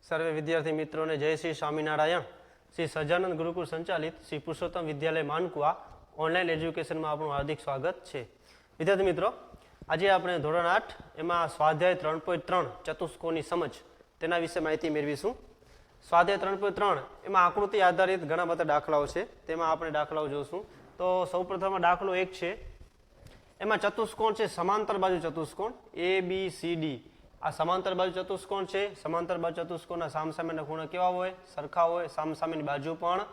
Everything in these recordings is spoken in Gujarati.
સર્વે વિદ્યાર્થી મિત્રોને જય શ્રી સ્વામિનારાયણ. શ્રી સહજાનંદ ગુરુકુળ સંચાલિત શ્રી પુરુષોત્તમ વિદ્યાલય માનકુવા ઓનલાઈન એજ્યુકેશનમાં આપણું હાર્દિક સ્વાગત છે. વિદ્યાર્થી મિત્રો, આજે આપણે ધોરણ 8 એમાં સ્વાધ્યાય 3.3 ચતુષ્કોણની સમજ તેના વિશે માહિતી મેળવીશું. સ્વાધ્યાય 3.3 એમાં આકૃતિ આધારિત ઘણા બધા દાખલાઓ છે, તેમાં આપણે દાખલાઓ જોઈશું. તો સૌપ્રથમ દાખલો 1 છે, એમાં ચતુષ્કોણ છે સમાંતર બાજુ ચતુષ્કોણ ABCD. આ સમાંતર બાજુ ચતુષ્કોણ છે. સમાંતર બાજુ ચતુષ્કોણના સામસામેના ખૂણા કેવા હોય? સરખા હોય. સામસામેની બાજુ પણ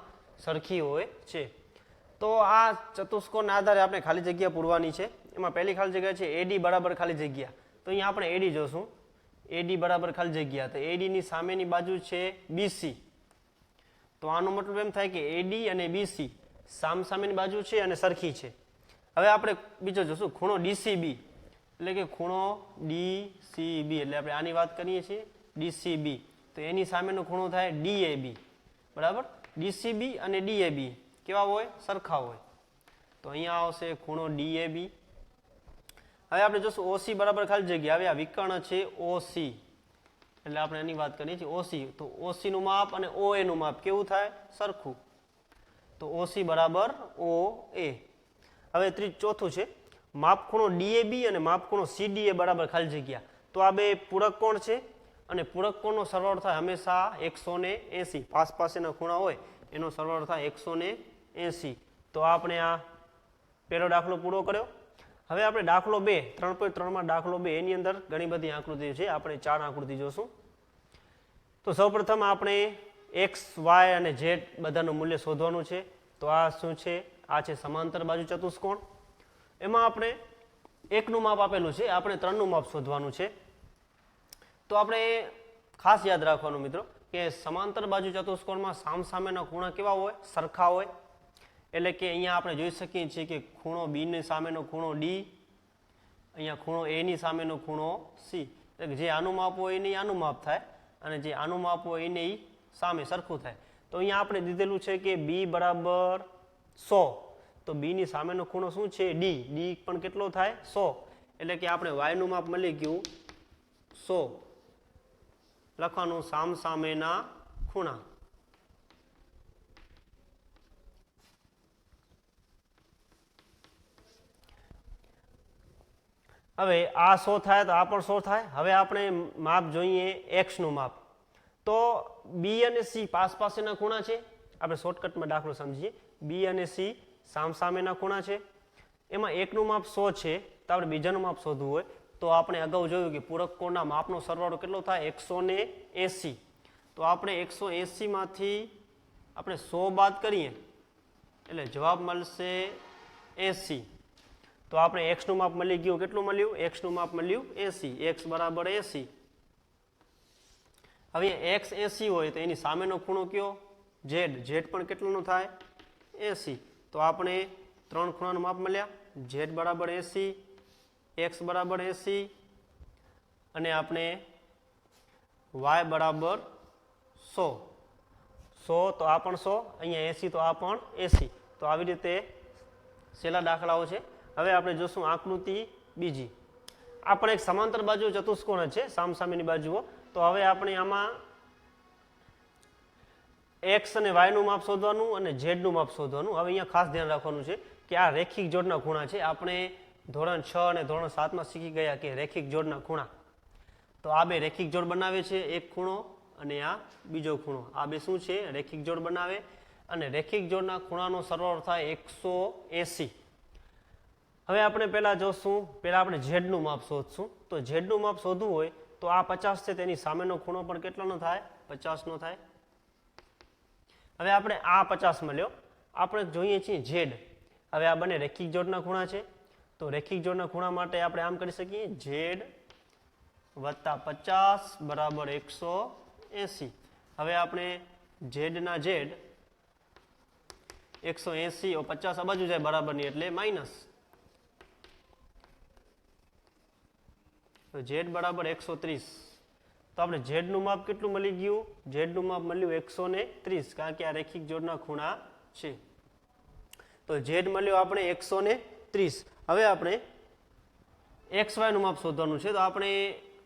સરખી હોય છે. તો આ ચતુષ્કોણના આધારે આપણે ખાલી જગ્યા પૂરવાની છે. એમાં પહેલી ખાલી જગ્યા છે AD બરાબર ખાલી જગ્યા. તો અહીંયા આપણે AD જોશું. AD બરાબર ખાલી જગ્યા. તો AD ની સામેની બાજુ છે BC. તો આનો મતલબ એમ થાય કે AD અને BC સામસામેની બાજુ છે અને સરખી છે. હવે આપણે બીજો જોશું ખૂણો DCB, એટલે કે ખૂણો DCB, એટલે આપણે આની વાત કરીએ છીએ DCB. તો એની સામેનો ખૂણો થાય DAB. બરાબર? DCB અને DAB કેવા હોય? સરખા હોય. તો અહીંયા આવશે ખૂણો DAB. હવે આપણે જોશું OC બરાબર ખાલી જગ્યા. હવે આ વિકર્ણ છે OC, એટલે આપણે એની વાત કરીએ છીએ OC. તો OC નું માપ અને OA નું માપ કેવું થાય? સરખું. તો OC બરાબર OA. હવે ચોથું છે માપ ખૂણો DAB અને માપ ખૂણો CDA બરાબર ખાલી જગ્યા. તો આ બે પૂરક કોણ છે અને પૂરક કોણનો સરવાળો થાય હંમેશા 180. પાસેના ખૂણા હોય એનો સરવાળો થાય 180. તો આપણે આ પહેલો દાખલો પૂરો કર્યો. હવે આપણે દાખલો 2 3.3 દાખલો 2 એની અંદર ઘણી બધી આકૃતિઓ છે. આપણે 4 આકૃતિ જોશું. તો સૌપ્રથમ આપણે X, Y અને Z બધાનું મૂલ્ય શોધવાનું છે. તો આ શું છે? આ છે સમાંતર બાજુ ચતુષ્કોણ. એમાં આપણે 1 નું માપ આપેલું છે, આપણે 3 નું માપ શોધવાનું છે. તો આપણે ખાસ યાદ રાખવાનું મિત્રો કે સમાંતર બાજુ ચતુષ્કોણમાં સામસામેના ખૂણા કેવા હોય? સરખા હોય. એટલે કે અહીંયા આપણે જોઈ શકીએ છીએ કે ખૂણો B ની સામેનો ખૂણો D, અહીંયા ખૂણો A ની સામેનો ખૂણો C. એટલે કે જે આનું માપ હોય એને આનું માપ થાય અને જે આનું માપ હોય એને સામે સરખું થાય. તો અહીંયા આપણે દીધેલું છે કે B બરાબર 100. તો B ની સામેનો ખૂણો શું છે? D. D પણ કેટલો થાય? 100. એટલે કે આપણે Y નું માપ મળી ગયું 100. લખવાનું સામસામેના ખૂણા. હવે આ 100 થાય તો આ પણ 100 થાય. હવે આપણે માપ જોઈએ X નું માપ. તો B અને C પાસેના ખૂણા છે. આપણે શોર્ટકટમાં દાખલો સમજીએ. B અને C સામસામેના ખૂણા છે. એમાં એકનું માપ 100 છે. તો આપણે બીજાનું માપ શોધવું હોય તો આપણે અગાઉ જોયું કે પૂરક કોણના માપનો સરવાળો કેટલો થાય? 180. તો આપણે 180 માંથી આપણે 100 બાદ કરીએ એટલે જવાબ મળશે 80. તો આપણે X નું માપ મળી ગયું. કેટલું મળ્યું? X નું માપ મળ્યું 80. X બરાબર 80. હવે X 80 હોય તો એની સામેનો ખૂણો કયો? Z. Z પણ કેટલાનો થાય? 80. તો આપણે 3 ખૂણાનું માપ મળ્યા. Z બરાબર 80, X બરાબર 80 અને આપણે Y બરાબર 100. 100 તો આ પણ 100, અહીંયા 80 તો આ પણ 80. તો આવી રીતે છેલ્લા દાખલાઓ છે. હવે આપણે જોશું આકૃતિ બીજી. આ પણ એક સમાંતર બાજુ ચતુષ્કોણ છે, સામસામેની બાજુઓ. તો હવે આપણે આમાં X અને Y નું માપ શોધવાનું અને Z નું માપ શોધવાનું. હવે અહીંયા ખાસ ધ્યાન રાખવાનું છે કે આ રેખિક જોડના ખૂણા છે. આપણે ધોરણ 6 અને ધોરણ 7 માં શીખી ગયા કે રેખિક જોડના ખૂણા. તો આ બે રેખિક જોડ બનાવે છે, એક ખૂણો અને આ બીજો ખૂણો. આ બે શું છે? રેખિક જોડ બનાવે અને રેખિક જોડના ખૂણાનો સરવાળો થાય 180. હવે આપણે પહેલા જોશું, પહેલા આપણે Z નું માપ શોધશું. તો Z નું માપ શોધવું હોય તો આ 50 છે, તેની સામેનો ખૂણો પણ કેટલાનો થાય? 50 નો થાય. હવે આપણે આ 50 મળ્યો. આપણે જોઈએ છીએ Z. હવે આ બંને રેખિક જોડના ખૂણા છે. તો રેખિક જોડના ખૂણા માટે આપણે આમ કરી શકીએ Z વત્તા 50 બરાબર 180. હવે આપણે Z ના Z 180 50 આ બાજુ જાય બરાબરની એટલે માઇનસ. તો Z બરાબર 130. તો આપણે Z નું માપ કેટલું મળી ગયું? Z નું માપ મળ્યું 130, કારણ કે આ રેખિક જોડના ખૂણા છે. તો Z મળ્યો આપણે 130. હવે આપણે XY નું માપ શોધવાનું છે. તો આપણે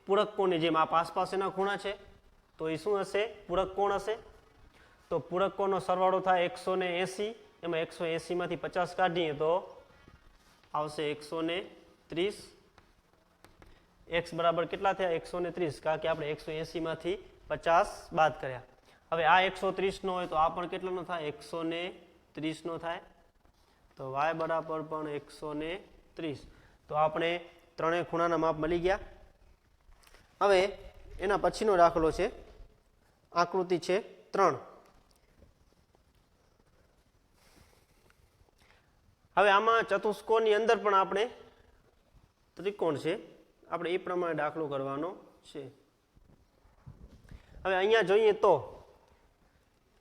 પૂરક કોણની જેમ આ પાસેના ખૂણા છે તો એ શું હશે? પૂરક કોણ હશે. તો પૂરક કોણનો સરવાળો થાય 180, એમાં 180 માંથી 50 કાઢીએ તો આવશે 130. x બરાબર કેટલા થયા? 130, કારણ કે આપણે 180 માંથી 50 બાદ કર્યા. હવે આ 130 નો હોય તો આ પણ કેટલાનો થાય? 130 નો થાય. તો y બરાબર પણ 130. તો આપણે ત્રણેય ખૂણાના માપ મળી ગયા. હવે એના પછીનો દાખલો છે, આકૃતિ છે 3. હવે આમાં ચતુષ્કોણની અંદર પણ આપણે ત્રિકોણ છે, આપણે એ પ્રમાણે દાખલો કરવાનો છે. હવે અહીંયા જોઈએ તો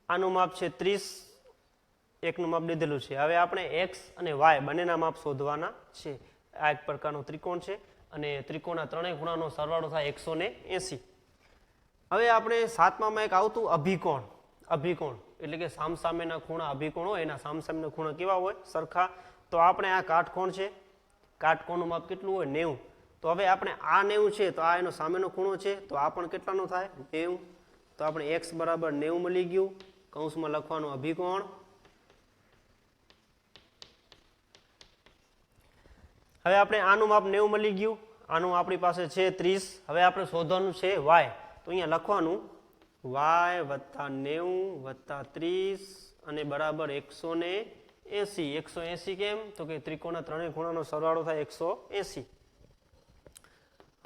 આનું માપ છે 30, એકનું માપ લીધેલું છે. હવે આપણે x અને y બંનેના માપ શોધવાના છે. આ એક પ્રકારનો ત્રિકોણ છે અને ત્રિકોણના ત્રણેય ખૂણાનો સરવાળો થાય 180. હવે આપણે 7મામાં એક આવતું અભિકોણ. અભિકોણ એટલે કે સામસામેના ખૂણા અભિકોણ હોય, એના સામસામેના ખૂણા કેવા હોય? સરખા. તો આપણે આ કાટકોણ છે, કાટકોણનું માપ કેટલું હોય? 90. તો હવે આપણે આ 90 છે તો આ એનો સામેનો ખૂણો છે, તો આ પણ કેટલાનો થાય? 90. તો આપણે x બરાબર 90 મળી ગયું. કૌંસમાં લખવાનું અભિકોણ. હવે આપણે આનું માપ 90 મળી ગયું, આનું આપણી પાસે છે 30. હવે આપણે શોધવાનું છે y. તો અહીંયા લખવાનું y વત્તા 90 વત્તા 30 અને બરાબર 180. 180 કેમ? તો કે ત્રિકોણના ત્રણેય ખૂણાનો સરવાળો થાય 180.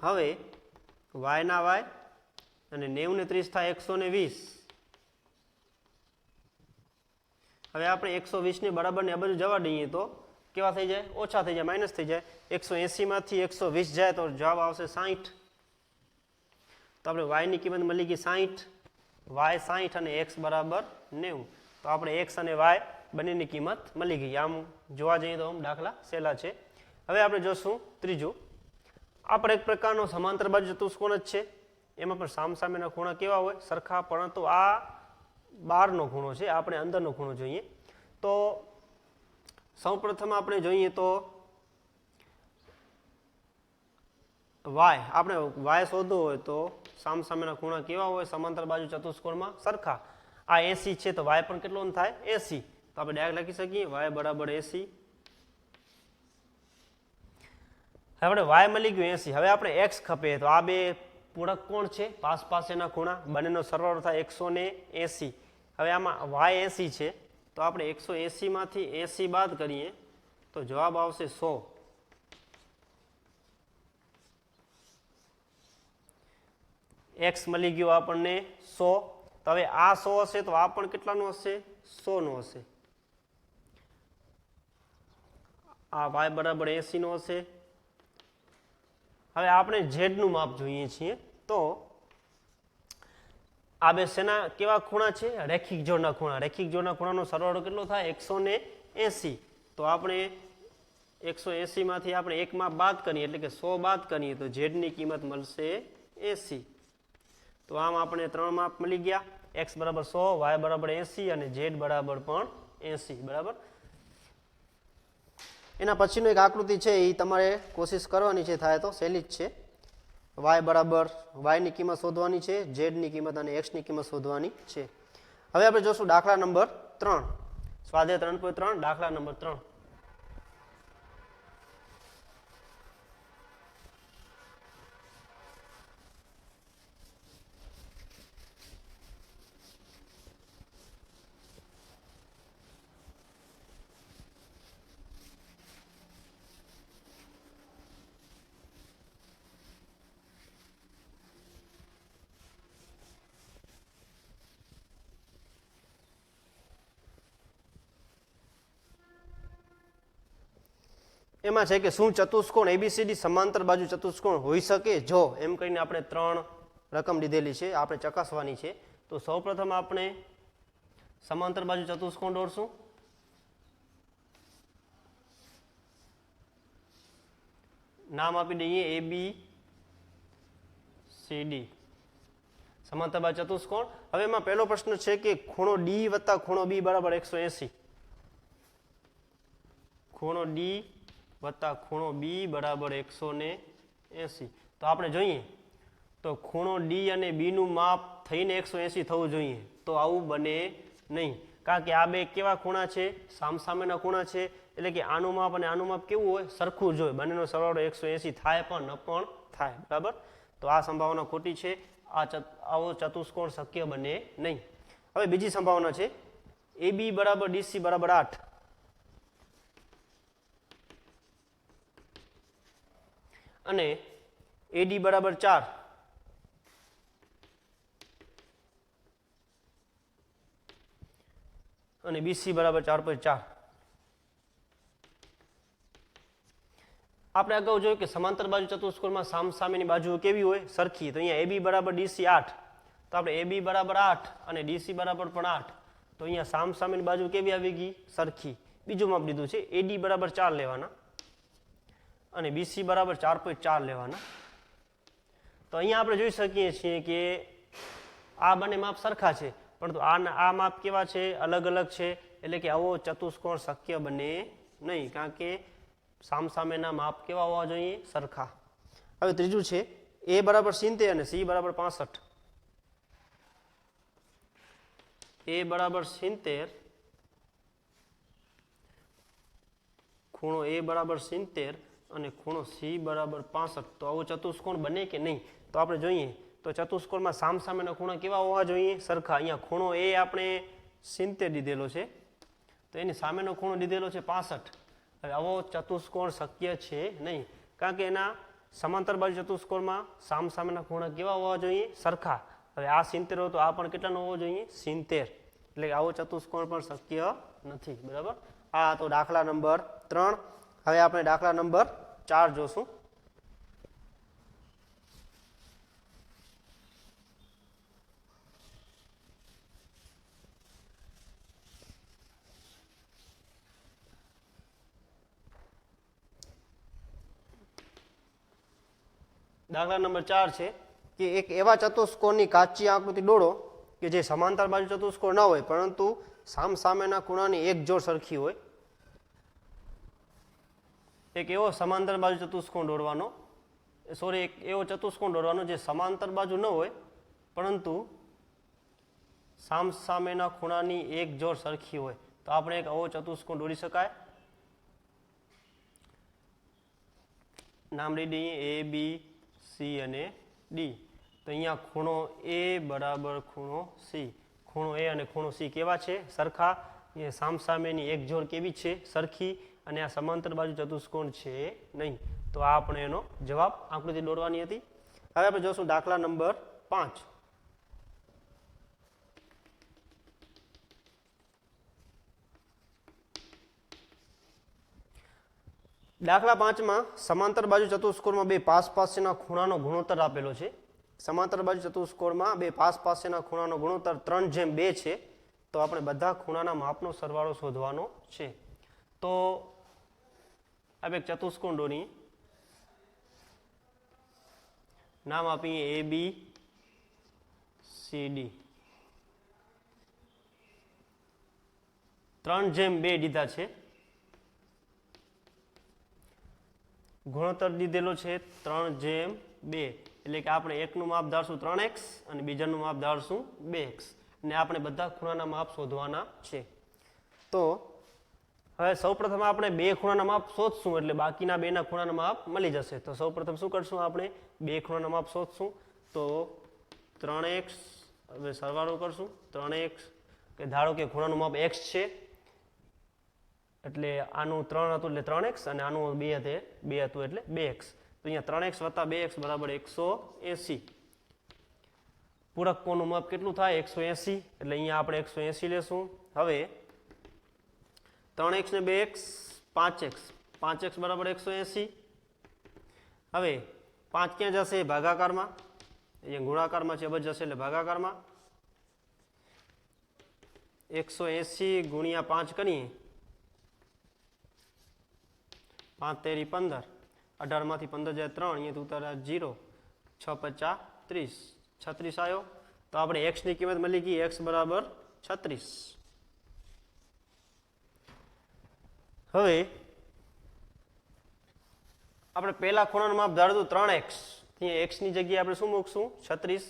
હવે y ના y અને 90 ને 30 થાય 120. હવે આપણે 120 ને બરાબર ને આ બાજુ જવા દઈએ તો કેવા થઈ જાય? ઓછા થઈ જાય, માઇનસ થઈ જાય. 180 માંથી 120 જાય તો જવાબ આવશે 60. તો આપણે y ની કિંમત મળી ગઈ 60, y 60 અને x બરાબર 90. તો આપણે x અને y બંનેની કિંમત મળી ગઈ. આમ જોવા જઈએ તો દાખલા સહેલા છે. હવે આપણે જોશું ત્રીજું. આ પણ એક પ્રકારનો સમાંતર બાજુ ચતુષ્કોણ જ છે. એમાં પણ સામસામેના ખૂણા કેવા હોય? સરખા. પરંતુ આ બહારનો ખૂણો છે, આપણે અંદરનો ખૂણો જોઈએ. તો સૌપ્રથમ આપણે જોઈએ તો y, આપણે y શોધવો હોય તો સામસામેના ખૂણા કેવા હોય? સમાંતર બાજુ ચતુષ્કોણમાં સરખા. આ 80 છે તો y પણ કેટલો થાય? 80. તો આપણે ડાયરેક્ટ લખી શકીએ y બરાબર 80. હવે આપણે y મળી ગયું 80. હવે આપણે x ખપે તો આ બે પૂરક કોણ છે, પાસ પાસેના ખૂણા, બંનેનો સરવાળો થાય 180. હવે આમાં y 80 છે તો આપણે 180 માંથી 80 બાદ કરીએ તો જવાબ આવશે 100. x મળી ગયો આપણને 100. તો હવે આ 100 હશે તો આ પણ કેટલાનો હશે? 100 નો હશે. આ y બરાબર 80 નો હશે. હવે આપણે z નું માપ જોઈએ છીએ તો આ બે શેના કેવા ખૂણા છે? રેખિક જોડના ખૂણા. રેખિક જોડના ખૂણાનો સરવાળો કેટલો થાય? 180. તો આપણે 180 માંથી આપણે એક માપ બાદ કરીએ એટલે કે 100 બાદ કરીએ તો z ની કિંમત મળશે 80. તો આમ આપણે ત્રણ માપ મળી ગયા. x બરાબર 100, y બરાબર 80 અને z બરાબર પણ 80. બરાબર. એના પછીનો એક આકૃતિ છે એ તમારે કોશિશ કરવાની છે, થાય તો સહેલી જ છે. y બરાબર y ની કિંમત શોધવાની છે, z ની કિંમત અને x ની કિંમત શોધવાની છે. હવે આપણે જોશું દાખલા નંબર 3, સ્વાધ્યાય 3.3, દાખલા નંબર 3. એમાં છે કે શું ચતુષ્કોણ ABCD સમાંતર બાજુ ચતુષ્કોણ હોઈ શકે? જો એમ કહીને આપણે ત્રણ રકમ લીધેલી છે, આપણે ચકાસવાની છે. તો સૌપ્રથમ આપણે સમાંતર બાજુ ચતુષ્કોણ દોરશું. નામ આપી દઈએ ABCD, સમાંતર બાજુ ચતુષ્કોણ. હવે એમાં પહેલો પ્રશ્ન છે કે ખૂણો D વત્તા ખૂણો B બરાબર 180. ખૂણો D વત્તા ખૂણો B બરાબર 180. તો આપણે જોઈએ તો તો ખૂણો ડી અને બીનું માપ થઈને 180 થવું જોઈએ, તો આવું બને નહીં, કારણ કે આ બે કેવા ખૂણા છે? સામસામેના ખૂણા છે, એટલે કે આનું માપ અને આનું માપ કેવું હોય? સરખું જ હોય, બંનેનો સરવાળો 180 થાય પણ ન પણ થાય, બરાબર? તો આ સંભાવના ખોટી છે, આવો ચતુષ્કોણ શક્ય બને નહીં. હવે બીજી સંભાવના છે AB બરાબર DC બરાબર 8 અને AD બરાબર 4 અને BC બરાબર 4.4. આપણે અગાઉ જોયું કે સમાંતર બાજુ ચતુષ્કોણમાં સામસામેની બાજુઓ કેવી હોય? સરખી. તો અહીંયા AB બરાબર DC 8, તો આપણે AB બરાબર 8 અને DC બરાબર પણ 8, તો અહીંયા સામસામેની બાજુ કેવી આવી ગઈ? સરખી. બીજું માપ લીધું છે AD બરાબર 4 લેવાના અને BC બરાબર 4.4 લેવાના. તો અહીંયા આપણે જોઈ શકીએ છીએ કે આ બંને માપ સરખા છે, પરંતુ આ માપ કેવા છે? અલગ અલગ છે, એટલે કે આવો ચતુષ્કોણ શક્ય બને નહીં, કારણ કે સામસામેના માપ કેવા હોવા જોઈએ? સરખા. હવે ત્રીજું છે A બરાબર 70 અને C બરાબર 65. A બરાબર 70, ખૂણો A બરાબર 70 અને ખૂણો C બરાબર 65, તો આવો ચતુષ્કોણ બને કે નહીં? તો આપણે જોઈએ તો ચતુષ્કોણમાં સામસામેના ખૂણા કેવા હોવા જોઈએ? સરખા. અહીંયા ખૂણો A આપણે 70 દીધેલો છે, તો એની સામેનો ખૂણો દીધેલો છે 65. હવે આવો ચતુષ્કોણ શક્ય છે નહીં, કારણ કે એના સમાંતર બાજુ ચતુષ્કોણમાં સામસામેના ખૂણા કેવા હોવા જોઈએ? સરખા. હવે આ 70 હોય તો આ પણ કેટલાનો હોવો જોઈએ? 70. એટલે આવો ચતુષ્કોણ પણ શક્ય નથી, બરાબર? આ તો દાખલા નંબર 3. હવે આપણે દાખલા નંબર 4 જોશું. દાખલા નંબર 4 છે કે એક એવા ચતુષ્કોણની કાચી આકૃતિ દોરો કે જે સમાંતર બાજુ ચતુષ્કોણ ન હોય, પરંતુ સામસામેના ખૂણાની એક જોડ સરખી હોય. એક એવો સમાંતર બાજુ ચતુષ્કોણ દોરવાનો, એક એવો ચતુષ્કોણ દોરવાનો જે સમાંતર બાજુ ન હોય, પરંતુ સામસામેના ખૂણાની એક જોડ સરખી હોય. તો આપણે એક આવો ચતુષ્કોણ દોરી શકાય. નામ લઈ દઈએ A, B, C અને D. તો અહીંયા ખૂણો A બરાબર ખૂણો C. ખૂણો A અને ખૂણો C કેવા છે? સરખા. એ સામસામેની એક જોડ કેવી છે? સરખી. અને આ સમાંતર બાજુ ચતુષ્કોણ છે નહીં. તો આ આપણે એનો જવાબ આકૃતિ દોરવાની હતી. હવે આપણે જોશું દાખલા નંબર 5. દાખલા 5માં સમાંતર બાજુ ચતુષ્કોણમાં બે પાસના ખૂણાનો ગુણોત્તર આપેલો છે. સમાંતર બાજુ ચતુષ્કોણમાં બે પાસના ખૂણાનો ગુણોત્તર 3/2 છે. તો આપણે બધા ખૂણાના માપનો સરવાળો શોધવાનો છે. તો આપણે એક ચતુષ્કોણ દોરીએ. નામ આપીએ AB CD. 3/2 દીધા છે. ગુણોત્તર દીધેલો છે 3/2, એટલે કે આપણે એકનું માપ ધારશું 3x અને બીજાનું માપ ધારશું 2x, અને આપણે બધા ખૂણાના માપ શોધવાના છે. તો હવે સૌપ્રથમ આપણે બે ખૂણાના માપ શોધશું, એટલે બાકીના બેના ખૂણાના માપ મળી જશે. તો સૌપ્રથમ શું કરશું? આપણે બે ખૂણાના માપ શોધશું. તો 3x, હવે સરવાળો કરશું. 3x, કે ધારો કે ખૂણાનું માપ x છે, એટલે આનું 3 હતું એટલે 3x, અને આનું 2 હતું એટલે 2x. તો અહીંયા 3x વત્તા 2x બરાબર 180. પૂરક કોણનું માપ કેટલું થાય? 180. એટલે અહીંયા આપણે 180 લેશું. હવે 3x ને 2x 5x. 5x બરાબર 180. હવે 5 ક્યાં જશે? ભાગાકારમાં. અહીંયા ગુણાકારમાં છે, અબજ જશે એટલે ભાગાકારમાં. 180 ગુણ્યા 5 કરીએ, 5 તેરી 15, 18 માંથી 15 જાય 3, અહીંયા ઉતારા 0, 6 5 30, 36 આવ્યો. તો આપણે x ની કિંમત મળી ગઈ, x બરાબર 36. હવે આપણે પહેલા ખૂણાનું માપ ધારતું 3x, ત્યાં એક્સની જગ્યાએ આપણે શું મૂકશું? 36.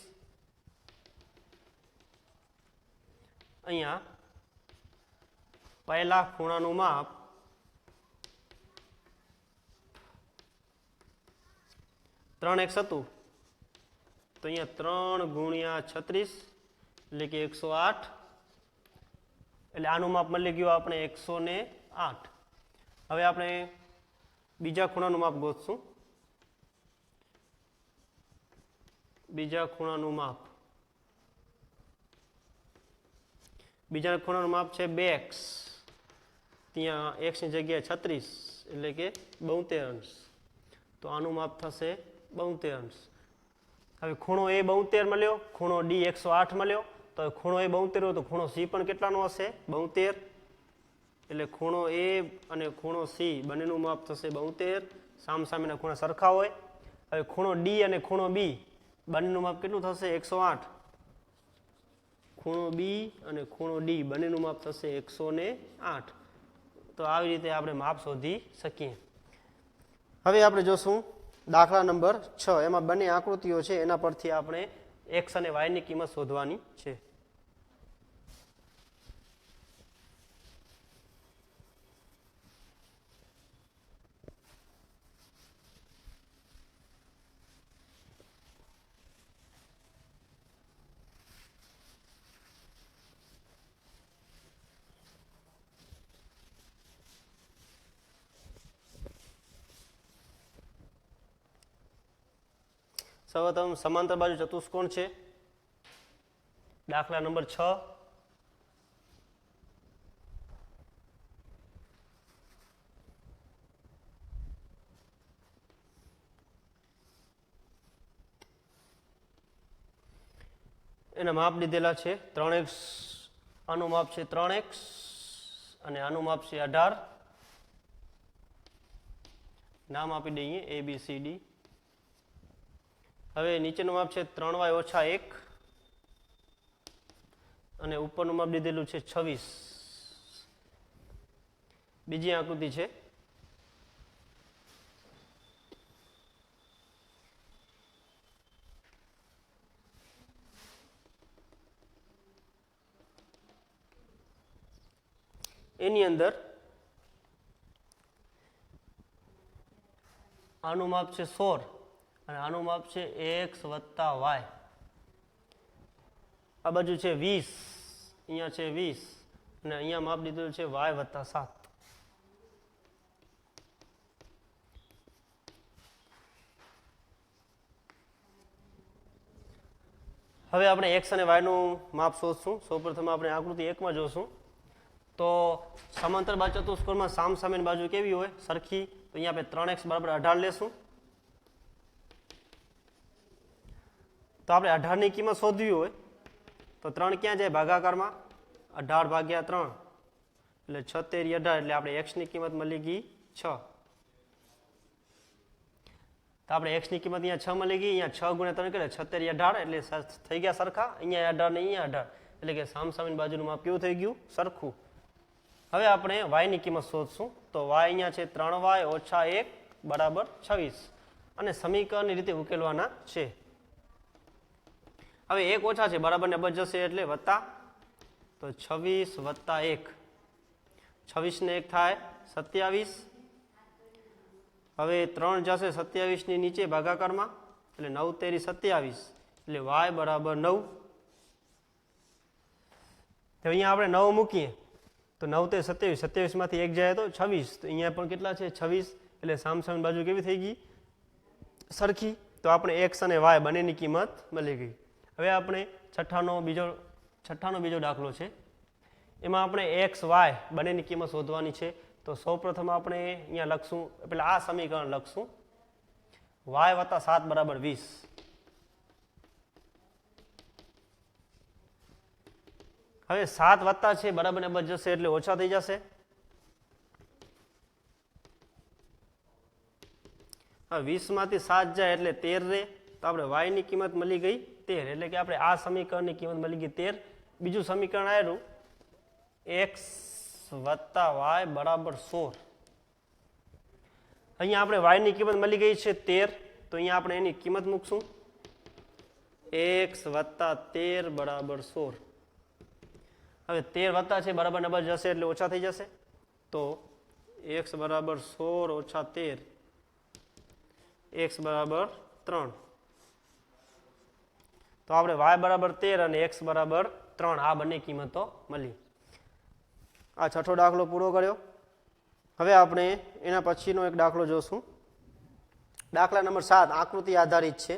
અહીંયા પહેલા ખૂણાનું માપ 3x હતું, તો અહીંયા 3 ગુણ્યા 36 એટલે કે 108. એટલે આનું માપ મળી ગયું આપણે 108. હવે આપણે બીજા ખૂણાનું માપ ગોતશું. બીજા ખૂણાનું માપ છે 2x. ત્યાં x ની જગ્યાએ 36 એટલે કે 72 અંશ. તો આનું માપ થશે 72 અંશ. હવે ખૂણો એ 72 મળ્યો, ખૂણો ડી 108 મળ્યો. તો ખૂણો એ 72 હોય તો ખૂણો સી પણ કેટલાનો હશે? 72. એટલે ખૂણો એ અને ખૂણો સી બંનેનું માપ થશે 72. સામસામેના ખૂણા સરખા હોય. હવે ખૂણો ડી અને ખૂણો બી બંનેનું માપ કેટલું થશે? 108. ખૂણો બી અને ખૂણો ડી બંનેનું માપ થશે 108. તો આવી રીતે આપણે માપ શોધી શકીએ. હવે આપણે જોશું દાખલા નંબર 6. એમાં બંને આકૃતિઓ છે, એના પરથી આપણે એક્સ અને વાયની કિંમત શોધવાની છે. સૌપ્રથમ સમાંતર બાજુ ચતુષ્કોણ છે. દાખલા નંબર 6. એના માપ લીધેલા છે 3x. આનું માપ છે 3x અને આનું માપ છે 18. નામ આપી દઈએ ABCD. હવે નીચેનું માપ છે 3y - 1 અને ઉપરનું માપ લીધેલું છે 26. બીજી આકૃતિ છે. એની અંદર આનું માપ છે 16 અને આનું માપ છે x + y. આ બાજુ છે 20, અહીંયા છે 20 અને અહીંયા માપ લીધેલું છે y + 7. હવે આપણે x અને y નું માપ શોધશું. સૌપ્રથમ આપણે આકૃતિ 1 માં જોશું. તો સમાંતર બાજુ ચતુષ્કોણમાં સામસામેની બાજુ કેવી હોય? સરખી. તો અહીંયા આપણે 3x = 18 લેશું. તો આપણે 18 ની કિંમત શોધવી હોય તો 3 ક્યાં જાય? ભાગાકારમાં. 18 ભાગ્યા 3 એટલે 76 18. એટલે આપણે x ની કિંમત મળી ગઈ 6. તો આપણે x ની કિંમત અહીંયા 6 મળી ગઈ. અહીંયા 6 × 3 એટલે 76 18 એટલે થઈ ગયા સરખા. અહીંયા 18 ને અહીંયા 18 એટલે કે સામસામેની બાજુનું માપ કેવું થઈ ગયું? સરખું. હવે આપણે y ની કિંમત શોધશું. તો y અહીંયા છે 3y - 1 = 26 અને સમીકરણની રીતે ઉકેલવાના છે. હવે 1 ઓછા છે, બરાબર ને બચ જશે એટલે વત્તા. તો 26 + 1, 26 ને 1 થાય 27. હવે 3 જશે 27 ની નીચે ભાગાકારમાં એટલે 9 તેરી 27 એટલે y = 9. તો અહીંયા આપણે 9 મૂકીએ તો 9 તેરી 27, 27 માંથી 1 જાય તો 26. તો અહીંયા પણ કેટલા છે? 26. એટલે સામસામેની બાજુ કેવી થઈ ગઈ? સરખી. તો આપણે x અને y બંનેની કિંમત મળી ગઈ. હવે આપણે છઠ્ઠાનો બીજો દાખલો છે. એમાં આપણે x y બંનેની કિંમત શોધવાની છે. તો સૌપ્રથમ આપણે અહીંયા લખશું, એટલે આ સમીકરણ લખશું y + 7 = 20. હવે 7 વત્તા છે, બરાબર ને બચ જશે એટલે ઓછા થઈ જશે. હવે 20 માંથી 7 જાય એટલે 13 રહે. તો આપણે y ની કિંમત મળી ગઈ 13. એટલે કે આપણે આ સમીકરણની કિંમત મળી ગઈ 13. બીજું સમીકરણ આવ્યું x + y = 16. અહીંયા આપણે y ની કિંમત મળી ગઈ છે 13 તો અહીંયા આપણે એની કિંમત મૂકશું x વત્તા 13 બરાબર 16. હવે 13 વત્તા છે બરાબર ને બાજુ જશે એટલે ઓછા થઈ જશે, તો x બરાબર 16 ઓછા 13, x બરાબર 3. તો આપણે y બરાબર 13 અને x બરાબર 3 આ બંને કિંમતો મળી. આ છઠ્ઠો દાખલો પૂરો કર્યો. હવે આપણે એના પછીનો એક દાખલો જોશું. દાખલા નંબર 7 આકૃતિ આધારિત છે.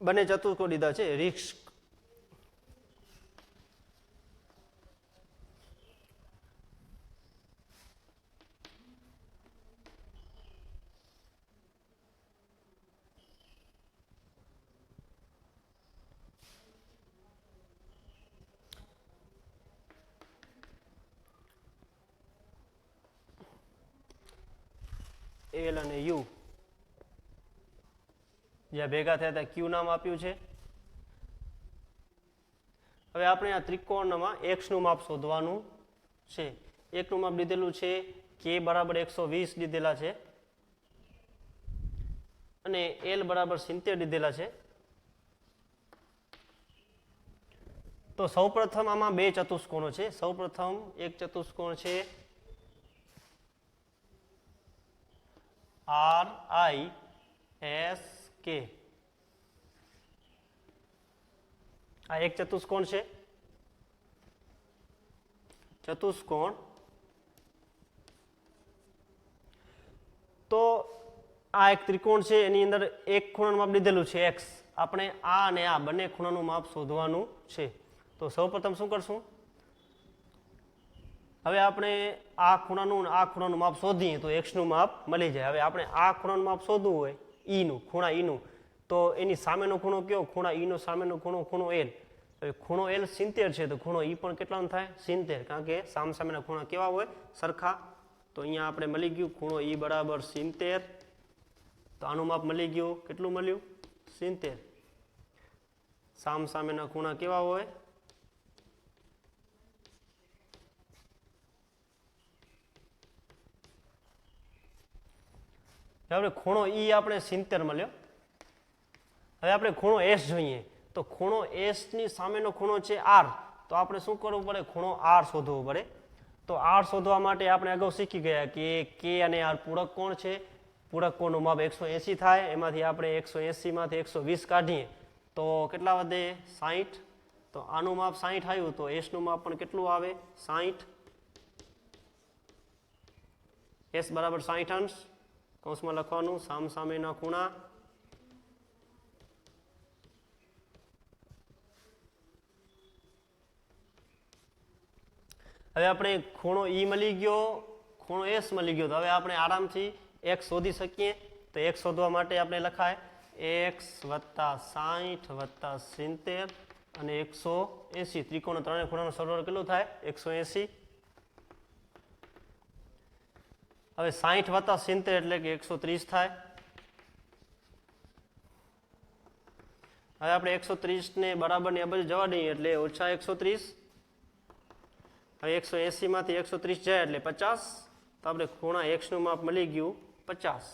બંને ચતુષ્કોણ દીધા છે. રિસ્ક એલ અને યુ જ્યાં ભેગા થયા ત્યાં ક્યુ નામ આપ્યું છે. હવે આપણે આ ત્રિકોણમાં x નું માપ શોધવાનું છે. એકનું માપ લીધેલું છે કે બરાબર 120 લીધેલા છે અને એલ બરાબર 70 લીધેલા છે. તો સૌપ્રથમ આમાં બે ચતુષ્કોણો છે. સૌપ્રથમ એક ચતુષ્કોણ છે RISK. આ એક ચતુષ્કોણ છે. ચતુષ્કોણ તો આ એક ત્રિકોણ છે, એની અંદર એક ખૂણાનું માપ લીધેલું છે x. આપણે આ અને આ બંને ખૂણાનું માપ શોધવાનું છે. તો સૌપ્રથમ શું કરશું, હવે આપણે આ ખૂણાનું માપ શોધીએ તો x નું માપ મળી જાય. હવે આપણે આ ખૂણાનું માપ શોધવું હોય ખૂણા E નું, તો એની સામેનો ખૂણો કયો, ખૂણા E નો સામેનો ખૂણો L. હવે ખૂણો L 70 છે તો ખૂણો E પણ કેટલાનો થાય 70, કારણ કે સામસામેના ખૂણા કેવા હોય સરખા. તો અહીંયા આપણે મળી ગયું ખૂણો E બરાબર 70. તો આનું માપ મળી ગયું, કેટલું મળ્યું 70. સામસામેના ખૂણા કેવા હોય, આપણે ખૂણો E આપણે 70 મળ્યો. હવે આપણે ખૂણો S જોઈએ, તો ખૂણો S ની સામેનો ખૂણો છે R. તો આપણે શું કરવું પડે, ખૂણો R શોધવો પડે. તો R શોધવા માટે આપણે અગાઉ શીખી ગયા કે K અને R પૂરક કોણ છે. પૂરક કોણનું માપ 180 થાય. એમાંથી આપણે 180 માંથી 120 કાઢીએ તો કેટલા વધે 60. તો આનું માપ 60 આવ્યું, તો S નું માપ પણ કેટલું આવે 60. S બરાબર 60 અંશ. કૌંસમાં લખવાનું સામસામેના ખૂણા. હવે આપણે ખૂણો E મળી ગયો, ખૂણો S મળી ગયો. તો હવે આપણે આરામથી x શોધી શકીએ. તો x શોધવા માટે આપણે લખાય x વત્તા 60 વત્તા 70 અને 180. ત્રિકોણ ત્રણેય ખૂણાનો સરવાળો કેટલો થાય 180. હવે 60 વત્તા 70 એટલે કે 130 થાય. હવે આપણે 130 ને બરાબરની આ બાજુ જવા દઈએ એટલે ઓછા 130. હવે 180 માંથી 130 જાય એટલે 50. તો આપણે ખૂણા x નું માપ મળી ગયું 50.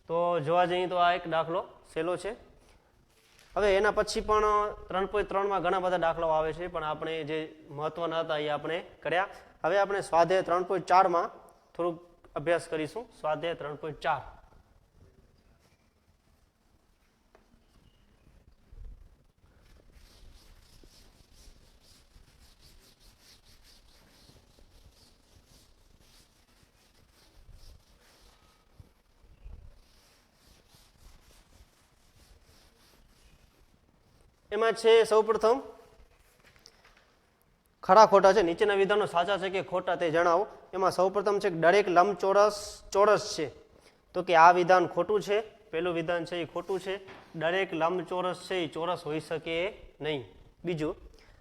તો જોવા જઈએ તો આ એક દાખલો સહેલો છે. હવે એના પછી પણ 3.3 ઘણા બધા દાખલાઓ આવે છે, પણ આપણે જે મહત્વના હતા એ આપણે કર્યા. હવે આપણે સ્વાધ્યાય 3.4 થોડુંક અભ્યાસ કરીશું. સ્વાધ્યાય 3.4. એમાં છે સૌપ્રથમ ખરા ખોટા છે, નીચેના વિધાનો સાચા છે કે ખોટા તે જણાવો. એમાં સૌપ્રથમ છે કે દરેક લંબચોરસ ચોરસ છે, તો કે આ વિધાન ખોટું છે. પહેલું વિધાન છે એ ખોટું છે. દરેક લંબચોરસ છે એ ચોરસ હોઈ શકે નહીં. બીજું,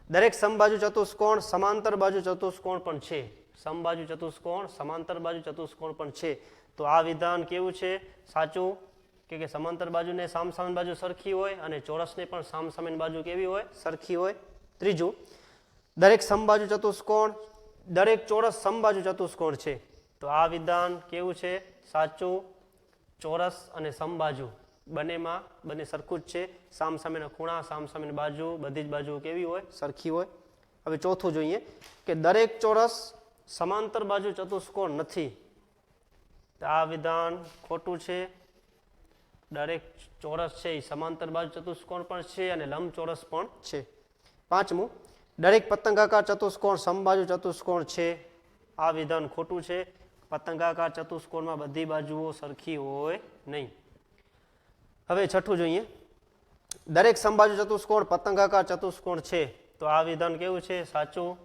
દરેક સમબાજુ ચતુષ્કોણ સમાંતર બાજુ ચતુષ્કોણ પણ છે. સમબાજુ ચતુષ્કોણ સમાંતર બાજુ ચતુષ્કોણ પણ છે, તો આ વિધાન કેવું છે? સાચું, કે સમાંતર બાજુને સામસામેની બાજુ સરખી હોય અને ચોરસને પણ સામસામેની બાજુ કેવી હોય? સરખી હોય. ત્રીજું, દરેક સમબાજુ ચતુષ્કોણ દરેક ચોરસ સમબાજુ ચતુષ્કોણ છે, તો આ વિધાન કેવું છે? સાચું. ચોરસ અને સમબાજુ બંને સરખું જ છે. સામસામેના ખૂણા, સામસામેની બાજુ, બધી જ બાજુ કેવી હોય? સરખી હોય. હવે ચોથું જોઈએ કે દરેક ચોરસ સમાંતર બાજુ ચતુષ્કોણ નથી, તો આ વિધાન ખોટું છે. દરેક ચોરસ છે એ સમાંતર બાજુ ચતુષ્કોણ પણ છે અને લંબચોરસ પણ છે. પાંચમું, દરેક પતંગાકાર ચતુષ્કોણ સમબાજુ ચતુષ્કોણ છે, આ વિધાન ખોટું છે. પતંગાકાર ચતુષ્કોણમાં બધી બાજુઓ સરખી હોય નહીં. હવે છઠ્ઠું જોઈએ, દરેક સમબાજુ ચતુષ્કોણ પતંગાકાર ચતુષ્કોણ છે, તો આ વિધાન કેવું છે? સાચું.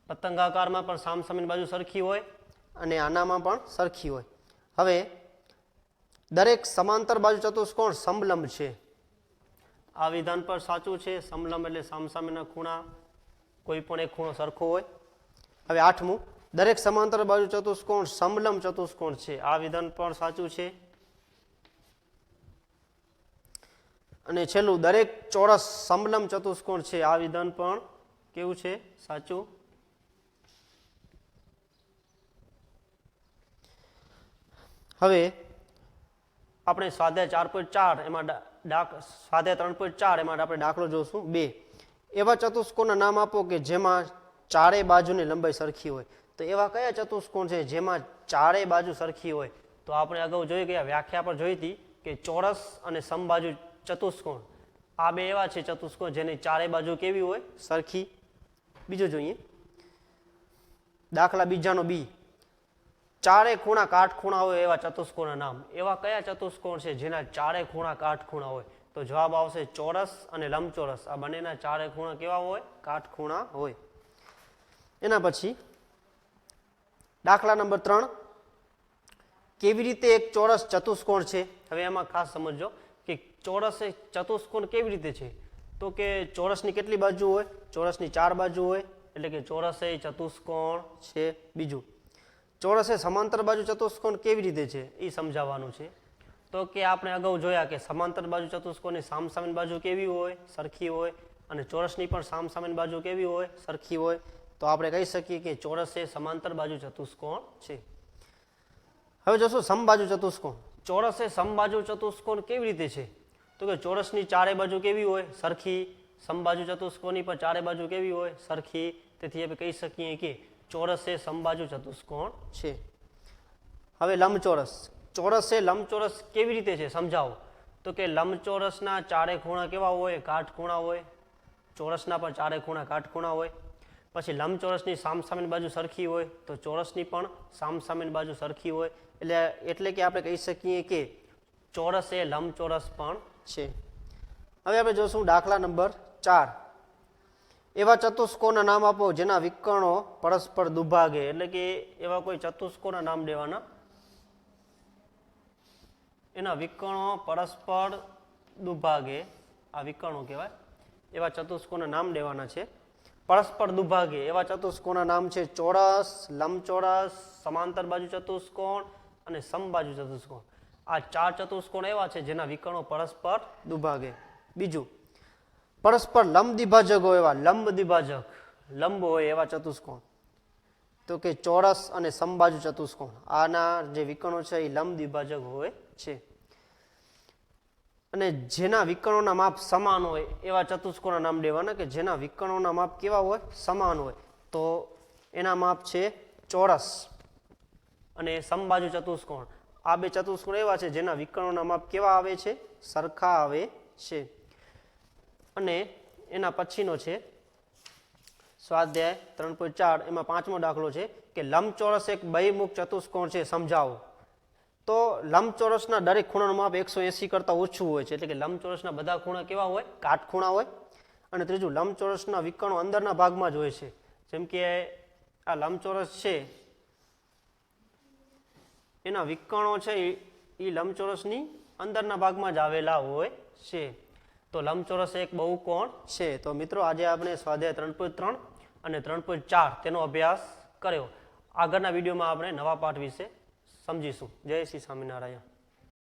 પતંગાકારમાં પણ સામસામેની બાજુ સરખી હોય અને આનામાં પણ સરખી હોય. હવે દરેક સમાંતર બાજુ ચતુષ્કોણ સમલંબ છે, આ વિધાન પણ સાચું છે. સમલંબ એટલે સામસામેના ખૂણા, કોઈ પણ એક ખૂણો સરખો હોય. હવે આઠમું, દરેક સમાંતર બાજુ ચતુષ્કોણ સમલંબ ચતુષ્કોણ છે, આ વિધાન પણ સાચું છે. અને છેલ્લું, દરેક ચોરસ સમલંબ ચતુષ્કોણ છે, આ વિધાન પણ કેવું છે? સાચું. હવે આપણે સ્વાધ્યાય 4.4 એમાં સ્વાધ્યાય 3.4 એમાં આપણે દાખલો જોશું. 2, એવા ચતુષ્કોણના નામ આપો કે જેમાં ચારેય બાજુની લંબાઈ સરખી હોય. તો એવા કયા ચતુષ્કોણ છે જેમાં ચારેય બાજુ સરખી હોય? તો આપણે અગાઉ જોઈ ગયા, વ્યાખ્યા પર જોઈ હતી કે ચોરસ અને સમબાજુ ચતુષ્કોણ, આ બે એવા છે ચતુષ્કોણ જેની ચારેય બાજુ કેવી હોય? સરખી. બીજું જોઈએ, દાખલા બીજાનો બી, ચારે ખૂણા કાટખૂણા હોય એવા ચતુષ્કોણના નામ. એવા કયા ચતુષ્કોણ છે જેના ચારે ખૂણા કાટખૂણા હોય? તો જવાબ આવશે ચોરસ અને લંબચોરસ. આ બંનેના ચારે ખૂણા કેવા હોય? કાટખૂણા હોય. એના પછી દાખલા નંબર 3, કેવી રીતે એક ચોરસ ચતુષ્કોણ છે? હવે એમાં ખાસ સમજો કે ચોરસ એ ચતુષ્કોણ કેવી રીતે છે? તો કે ચોરસની કેટલી બાજુ હોય? ચોરસની 4 બાજુ હોય, એટલે કે ચોરસ એ ચતુષ્કોણ છે. બીજું, ચોરસ એ સમાંતર બાજુ ચતુષ્કોણ કેવી રીતે છે એ સમજાવવાનું છે. તો કે આપણે અગાઉ જોયા કે સમાંતર બાજુ ચતુષ્કોણની સામસામેની બાજુ કેવી હોય? સરખી હોય. અને ચોરસની પણ સામસામેની બાજુ કેવી હોય? સરખી હોય. તો આપણે કહી શકીએ કે ચોરસ એ સમાંતર બાજુ ચતુષ્કોણ છે. હવે જોશું સમબાજુ ચતુષ્કોણ. ચોરસ એ સમબાજુ ચતુષ્કોણ કેવી રીતે છે? તો કે ચોરસની ચારે બાજુ કેવી હોય? સરખી. સમબાજુ ચતુષ્કોણની પણ ચારે બાજુ કેવી હોય? સરખી. તેથી આપણે કહી શકીએ કે ચોરસ એ સમબાજુ ચતુષ્કોણ છે. હવે લંબચોરસ. ચોરસ એ લંબચોરસ કેવી રીતે છે સમજાવો. તો કે લંબચોરસના ચારે ખૂણા કેવા હોય? કાટખૂણા હોય. ચોરસના પણ ચારે ખૂણા કાટખૂણા હોય. પછી લંબચોરસની સામસામેની બાજુ સરખી હોય, તો ચોરસની પણ સામસામેની બાજુ સરખી હોય. એટલે કે આપણે કહી શકીએ કે ચોરસ એ લંબચોરસ પણ છે. હવે આપણે જોશું દાખલા નંબર 4, એવા ચતુષ્કોણના નામ આપો જેના વિકર્ણો પરસ્પર દુભાગે. એટલે કે એવા કોઈ ચતુષ્કોણના નામ દેવાના, એના વિકર્ણો પરસ્પર દુભાગે, આ વિકર્ણો કહેવાય. એવા ચતુષ્કોણના નામ દેવાના છે. પરસ્પર દુભાગે એવા ચતુષ્કોણના નામ છે ચોરસ, લંબચોરસ, સમાંતર બાજુ ચતુષ્કોણ અને સમબાજુ ચતુષ્કોણ. આ 4 ચતુષ્કોણ એવા છે જેના વિકર્ણો પરસ્પર દુભાગે. બીજું, પરસ્પર લંબ દ્વિભાજક હોય એવા લંબ હોય એવા ચતુષ્કોણ. તો કે ચોરસ અને સમબાજુ ચતુષ્કોણ, આના જે વિકર્ણો છે એ લંબ દ્વિભાજક હોય છે. અને જેના વિકર્ણોના માપ સમાન હોય એવા ચતુષ્કોણના નામ દેવાના, કે જેના વિકર્ણોના માપ કેવા હોય? સમાન હોય. તો એના માપ છે ચોરસ અને સમબાજુ ચતુષ્કોણ. આ બે ચતુષ્કોણ એવા છે જેના વિકર્ણોના માપ કેવા આવે છે? સરખા આવે છે. અને એના પછીનો છે સ્વાધ્યાય 3.4, એમાં 5મો દાખલો છે કે લંબચોરસ એક બહિર્મુખ ચતુષ્કોણ છે, સમજાવો. તો લંબચોરસના દરેક ખૂણાનું માપ 180 કરતાં ઓછું હોય છે, એટલે કે લંબચોરસના બધા ખૂણા કેવા હોય? કાટખૂણા હોય. અને ત્રીજું, લંબચોરસના વિકર્ણો અંદરના ભાગમાં જ હોય છે. જેમ કે આ લંબચોરસ છે એના વિકર્ણો છે એ લંબચોરસની અંદરના ભાગમાં જ આવેલા હોય છે. તો લંબચોરસ એક બહુકોણ છે. તો મિત્રો આજે આપણે સ્વાધ્યાય 3.3 અને 3.4 તેનો અભ્યાસ કર્યો. આગળના વિડીયોમાં આપણે નવા પાઠ વિશે સમજીશું. જય શ્રી સ્વામિનારાયણ.